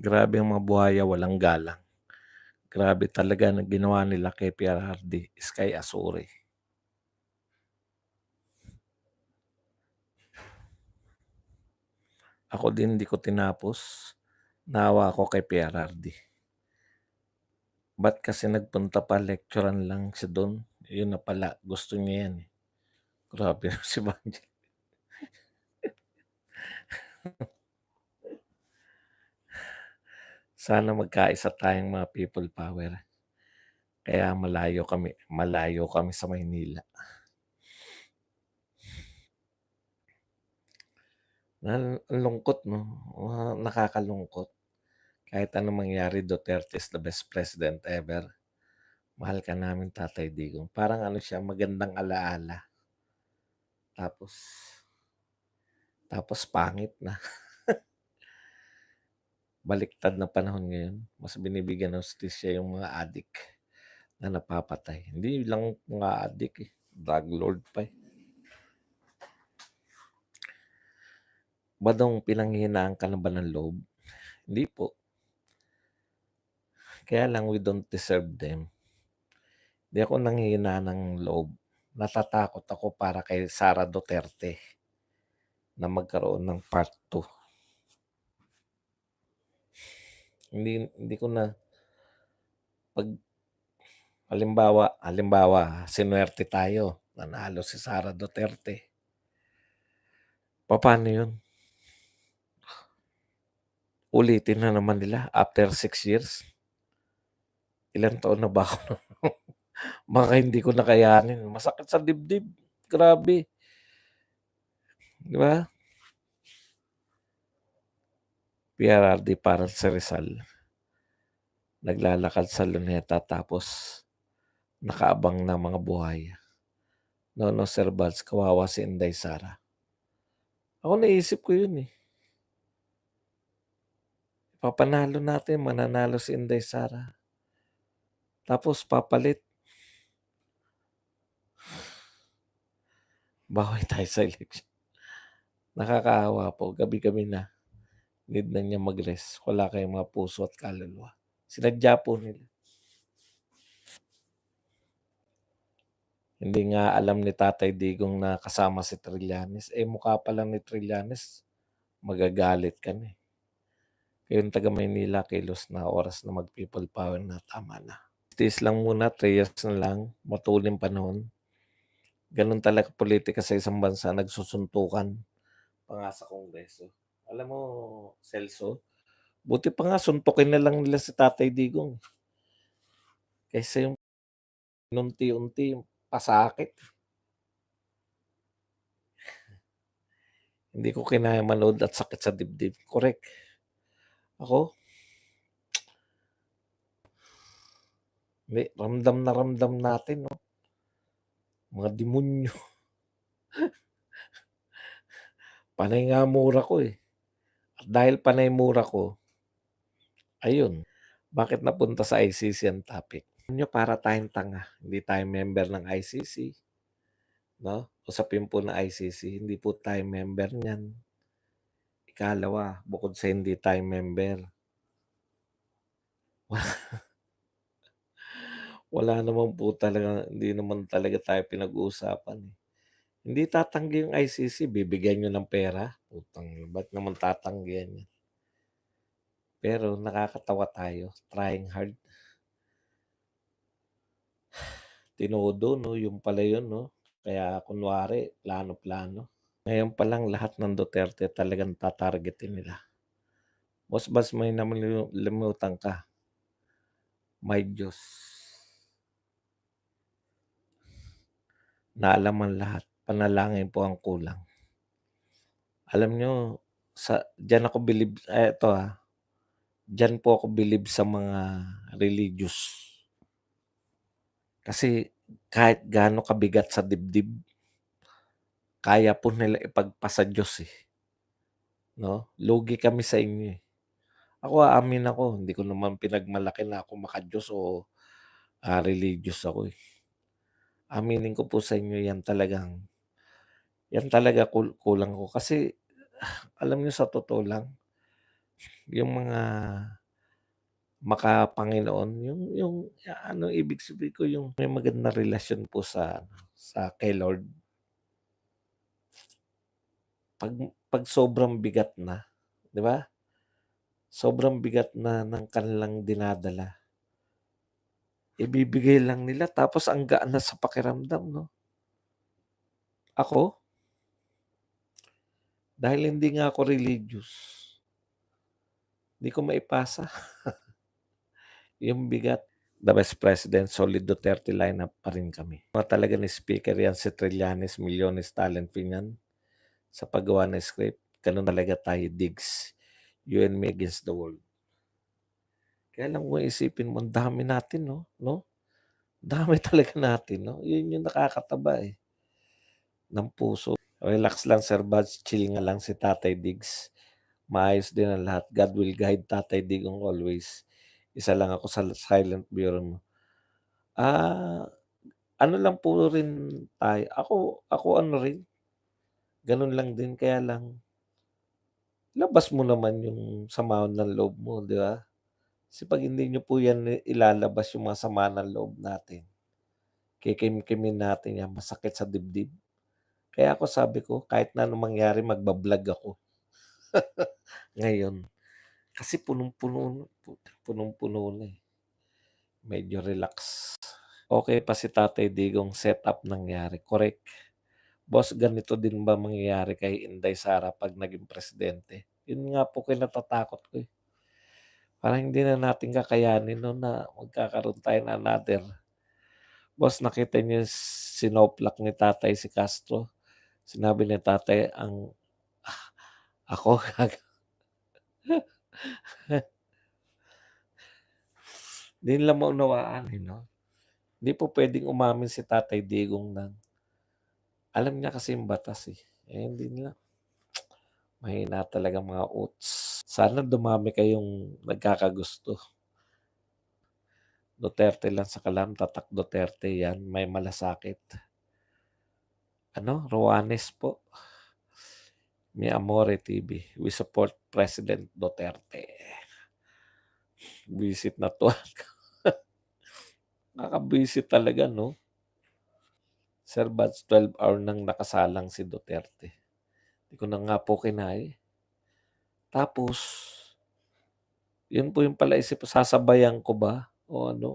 Grabe ang mga buhaya walang galang. Grabe talaga ang ginawa nila kay Pierre Hardy, Sky Azure. Ako din hindi ko tinapos. Naawa ako kay Pierre Hardy. Ba't kasi nagpunta pa lecturean lang siya dun? Yun na pala, gusto niya yan eh. Grabe si Banji. Sana magkaisa tayong mga people power. Kaya malayo kami sa Maynila. Ang lungkot 'no, nakakalungkot. Kahit anong mangyari, Duterte is the best president ever. Mahal ka namin Tatay Digong. Parang ano siya, magandang alaala. Tapos tapos pangit na. Baliktad na panahon ngayon. Mas binibigyan ng hustisya yung mga adik na napapatay. Hindi lang mga adik eh, drug lord pa eh. Badong pinanghihinaan ka na ba ng loob? Hindi po. Kaya lang we don't deserve them. Hindi ako nanghihina ng loob. Natatakot ako para kay Sara Duterte na magkaroon ng part 2. Hindi ko na pag halimbawa, sinuwerte tayo, nanalo si Sara Duterte. Paano 'yun? Ulitin na naman nila after 6 years. Ilang taon na ba ako? Baka hindi ko na kayanin. Masakit sa dibdib. Grabe, 'di ba? PRRD parang si Rizal. Naglalakad sa luneta tapos nakaabang ng mga buhaya. No, Sir Balz, kawawa si Inday Sara. Ako naisip ko 'yun eh. Papanalo natin, mananalo si Inday Sara. Tapos papalit, bawi tayo sa eleksyon. Nakakaawa po, gabi-gabi na. Need na niya mag-rest. Wala kayong mga puso at kaluluwa. Sinadya po nila. Hindi nga alam ni Tatay Digong na kasama si Trillanes. Mukha pa lang ni Trillanes, magagalit ka na eh. Kayong taga Maynila, kilos na oras na mag-people power na, tama na. Tiis lang muna, 3 years na lang, matuling panahon. Ganun talaga politika sa isang bansa, nagsusuntukan pa nga sa Kongreso. Alam mo, Celso, buti pa nga suntukin na lang nila si Tatay Digong. Kaysa yung unti-unti yung pasakit. Hindi ko kinaya manood at sakit sa dibdib. Correct. Ako, hindi, ramdam na ramdam natin, no? Mga demonyo. Panay nga mura ko eh. At dahil panay mura ko, ayun, bakit napunta sa ICC ang topic? Nyo para tayong tanga, hindi tayo member ng ICC, no? Usapin po na ICC, hindi po tayo member niyan. Ikalawa, bukod sa hindi tayo member, wala naman po talaga, hindi naman talaga tayo pinag-uusapan eh. Hindi tatanggi yung ICC, bibigyan nyo ng pera. Putang, ba't naman tatanggihan yan? Pero nakakatawa tayo, trying hard. Tinodo, no? Yung pala yun, no? Kaya kunwari, plano-plano. Ngayon pa lang lahat ng Duterte talagang tatargetin nila. Mas may namalimutan ka. May Diyos. Naalaman lahat. Panalangin po ang kulang. Alam nyo, dyan ako believe, dyan po ako believe sa mga religious. Kasi kahit gaano kabigat sa dibdib, kaya po nila ipagpasa Diyos eh. No? Lugi kami sa inyo eh. Ako aamin ako, hindi ko naman pinagmalaki na ako maka-Diyos o religious ako eh. Aminin ko po sa inyo yan talaga kulang ko. Kasi alam niyo sa totoo lang, yung mga makapanginoon, yung ano ibig sabihin ko yung may magandang relasyon po sa kay Lord. 'Pag 'pag sobrang bigat na, 'di ba? Sobrang bigat na ng kanilang dinadala, ibibigay lang nila tapos ang gaan na sa pakiramdam 'no? Ako, dahil hindi nga ako religious, di ko maipasa yung bigat. The Vice President, solid Duterte lineup pa rin kami. Talaga ni speaker yan si Trillanes, milyones talent fee niyan sa paggawa ng script. Gano'n talaga tayo, Diggs. You and me against the world. Kaya lang kung isipin mo, ang dami natin 'no? Dami talaga natin 'no? Yun yung nakakataba, ng puso. Relax lang Sir Buds, chill nga lang si Tatay Diggs. Maayos din ang lahat. God will guide Tatay Digong always. Isa lang ako sa silent viewer mo. Ah, ano lang po rin tayo, ako ano rin, gano'n lang din kaya lang labas mo naman yung sama ng loob mo, 'di ba? Kasi 'pag hindi niyo po yan ilalabas yung mga sama ng loob natin, kikimkimin natin yan, masakit sa dibdib. Kaya ako sabi ko kahit na anong mangyari magba-vlog ako ngayon. Kasi punong-puno na, medyo relax. Okey pa si Tatay Digong setup nangyari, correct. Boss, ganito din ba mangyayari kay Inday Sara 'pag naging presidente? Yun nga po kinatatakot ko, Parang hindi na natin kakayanin 'no na magkakaroon tayo ng another. Boss, nakita niyo yung sinoplak ni tatay si Castro? Sinabi ni tatay ah, ako Di nila maunawaan, 'no? Hindi po puwedeng umamin si Tatay Digong ng alam niya kasi yung batas, hindi nila mahina talagang mga utos. Sana dumami kayong nagkakagusto. Duterte lang sa kalam, tatak Duterte 'yan, may malasakit. Roanes po, Mi Amore TV, we support President Duterte. Visit na 'to, nakakabwisit talaga 'no? Sir Bats 12 hour nang nakasalang si Duterte. Di ko na nga po kinaya, Tapos, yun po yung palaisip ko, sasabayan ko ba o ano,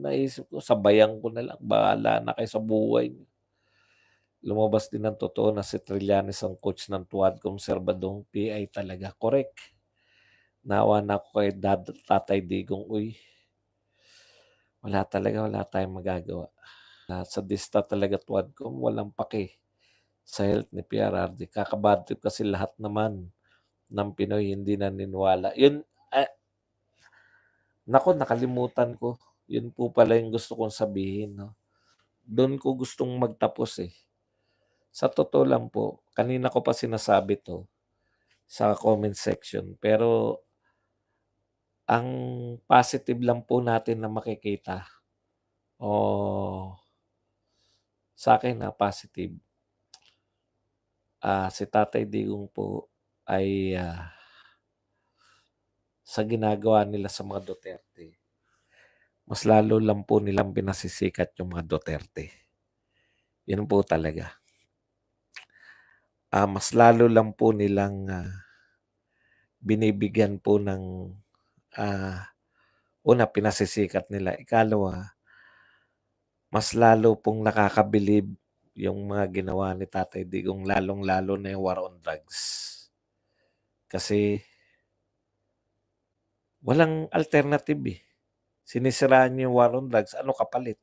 naisip ko sabayan ko na lang, bahala na kayo sa buhay niyo. Lumabas din ng totoo na si Trillanes ang coach ng Tuwad Konserbadong PI talaga, correct. Naawa na ako kay Tatay Digong, uy, wala tayong magagawa. Sadista talaga Tuwadcom, walang pake sa health ni PRRD. Kakabad trip kasi lahat naman ng Pinoy hindi naniniwala. Yun, naku, nakalimutan ko. Yun po pala yung gusto kong sabihin 'no. Dun ko gustong magtapos, Sa totoo lang po, kanina ko pa sinasabi 'to sa comment section, pero ang positive lang po natin na makikita o sa'kin, positive, si Tatay Digong po ay, sa ginagawa nila sa mga Duterte, mas lalo lang po nilang pinasisikat yung mga Duterte. Yun po talaga. Mas lalo lang po nilang, binibigyan po ng, una pinasisikat nila, ikalawa, mas lalo pong nakakabilib yung mga ginawa ni Tatay Digong lalong-lalo na yung war on drugs. Kasi walang alternative, Sinisiraan niyo yung war on drugs, ano kapalit?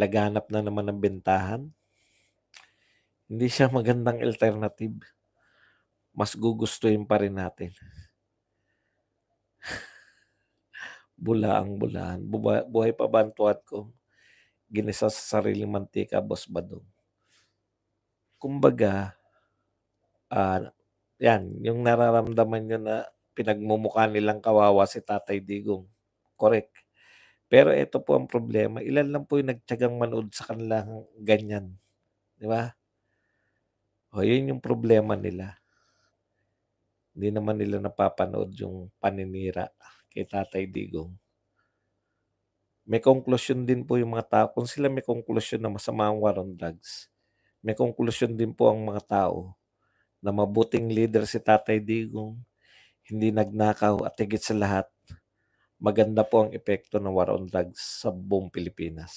Laganap na naman ng bentahan? Hindi siya magandang alternative. Mas gugustuhin pa rin natin. Bulaang-bulahan. Buhay pa ba ang tuwad ko? Ginisa sa sariling mantika, Boss Badong. Kumbaga, 'yan, yung nararamdaman niyo na pinagmumukha nilang kawawa si Tatay Digong, correct. Pero ito po ang problema, ilan lang po yung nagtiyagang manood sa kanilang ganyan, 'di ba? Yun yung problema nila. Hindi naman nila napapanood yung paninira kay Tatay Digong. May konklusyon din po yung mga tao kung sila may konklusyon na masama ang war on drugs, may konklusyon din po ang mga tao na mabuting leader si Tatay Digong, hindi nagnakaw at higit sa lahat, maganda po ang epekto ng war on drugs sa buong Pilipinas.